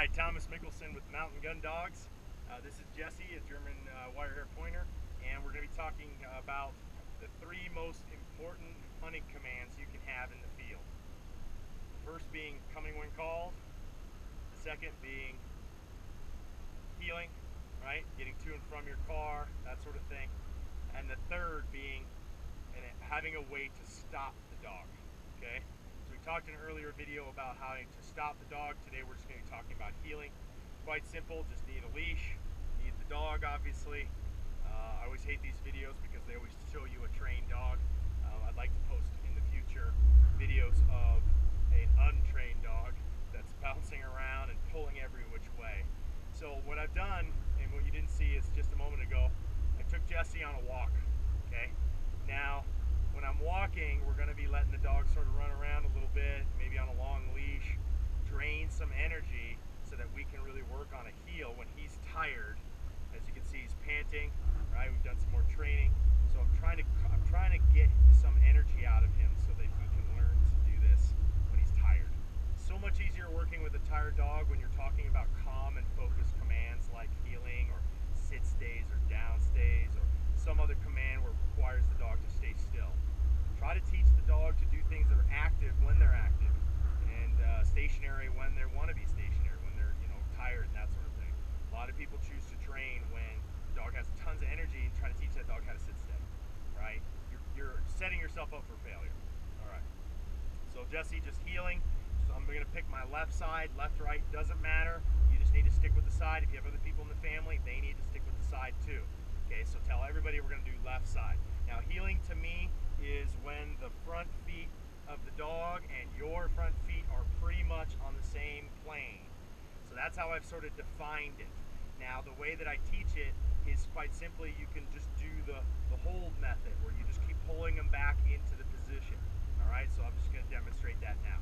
Hi, Thomas Mickelson with Mountain Gun Dogs. This is Jesse, a German wire hair pointer, and we're going to be talking about the three most important hunting commands you can have in the field. The first being coming when called, the second being heeling, right? Getting to and from your car, that sort of thing. And the third being having a way to stop the dog, okay? So we talked in an earlier video about how to stop the dog. Today we're just going to be talking about heeling. Quite simple, just need a leash, need the dog obviously. I always hate these videos because they always show you a trained dog. I'd like to post in the future videos of an untrained dog that's bouncing around and pulling every which way. So what I've done, and what you didn't see is just a moment ago, I took Jesse on a walk, okay? Now, when I'm walking, we're going to be letting the dog sort of run around a little bit, maybe on a long leash, drain some energy so that we can really work on a heel when he's tired. As you can see, he's panting, right? We've done some more training. So I'm trying to get some energy out of him so that he can learn to do this when he's tired. So much easier working with a tired dog when you're talking about calm and focused commands like heeling or sit stays or down stays or some other command where it requires the dog to stay still. Try to teach the dog to do things that are active when they're active and stationary when they want to be stationary, when they're tired and that sort of thing. A lot of people choose to train when the dog has tons of energy and try to teach that dog how to sit stay, right? You're setting yourself up for failure. All right. So Jesse, just heeling. So I'm going to pick my left side, left, right, doesn't matter. You just need to stick with the side. If you have other people in the family, they need to stick with the side too. Okay, so tell everybody we're going to do left side. Now heeling to me is when the front feet of the dog and your front feet are pretty much on the same plane. So that's how I've sort of defined it. Now the way that I teach it is quite simply, you can just do the hold method where you just keep pulling them back into the position. All right, so I'm just going to demonstrate that now.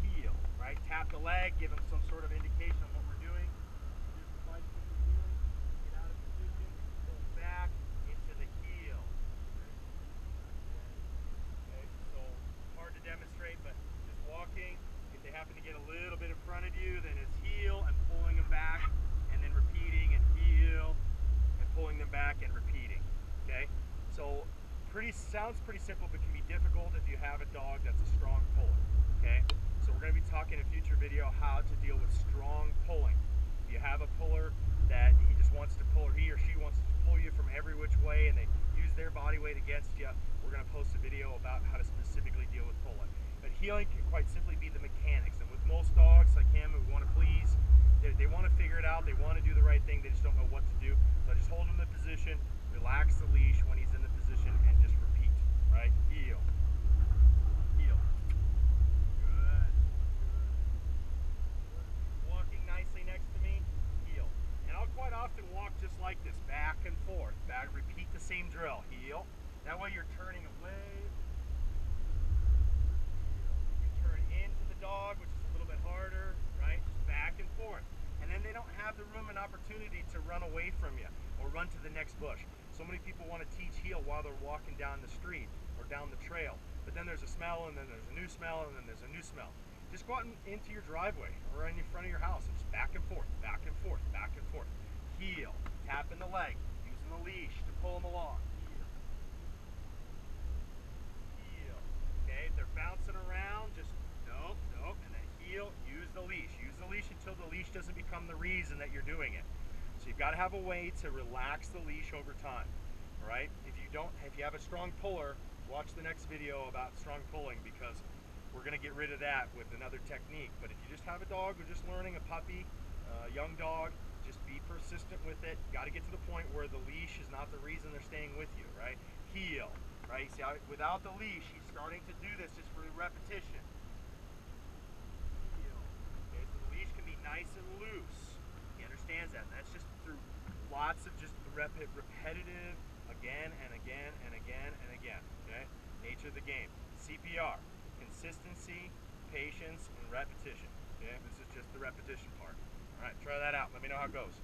Heel, right? Tap the leg, give them some sort of indication of what we're doing. Just quite simply heeling, get out of position, pull back into the heel. Okay, so hard to demonstrate, but just walking. If they happen to get a little bit in front of you, then it's heel and pulling them back, and then repeating and heel and pulling them back and repeating. Okay, so sounds pretty simple, but can be difficult if you have a dog that's a strong puller. Okay, so we're going to be talking in a future video how to deal with strong pulling. If you have a puller that he just wants to pull, or he or she wants to pull you from every which way, and they use their body weight against you, we're going to post a video about how to specifically deal with pulling. But heeling can quite simply be the mechanics, and with most dogs like him who want to please, they want to figure it out, they want to do the right thing, they just don't know what to do. So I just hold him in the position, relax the leash when he's in the position, and just repeat, right? Heel. Heel. Good. Walking nicely next to me, heel. And I'll quite often walk just like this, back and forth. Repeat the same drill, heel. That way you're turning away. You can turn into the dog, which is a little bit harder, right? Just back and forth. And then they don't have the room and opportunity to run away from you or run to the next bush. So many people want to teach heel while they're walking down the street or down the trail. But then there's a smell, and then there's a new smell, and then there's a new smell. Just go out into your driveway or in front of your house and just back and forth, back and forth, back and forth. Heel, tapping the leg, using the leash to pull them along. Heel. Heel. Okay, if they're bouncing around, just nope, nope, and then heel, use the leash. Use the leash until the leash doesn't become the reason that you're doing it. So you've got to have a way to relax the leash over time. All right? If you have a strong puller, watch the next video about strong pulling, because we're going to get rid of that with another technique. But if you just have a dog who's just learning, a puppy, a young dog, just be persistent with it. Got to get to the point where the leash is not the reason they're staying with you, right? Heel, right? See, without the leash, he's starting to do this just for repetition. Heel. Okay, so the leash can be nice and loose. He understands that, and that's just through lots of just repetitive again and again and again and again. Okay, nature of the game. CPR, consistency, patience, and repetition. Okay, this is just the repetition part. All right, try that out. Let me know how it goes.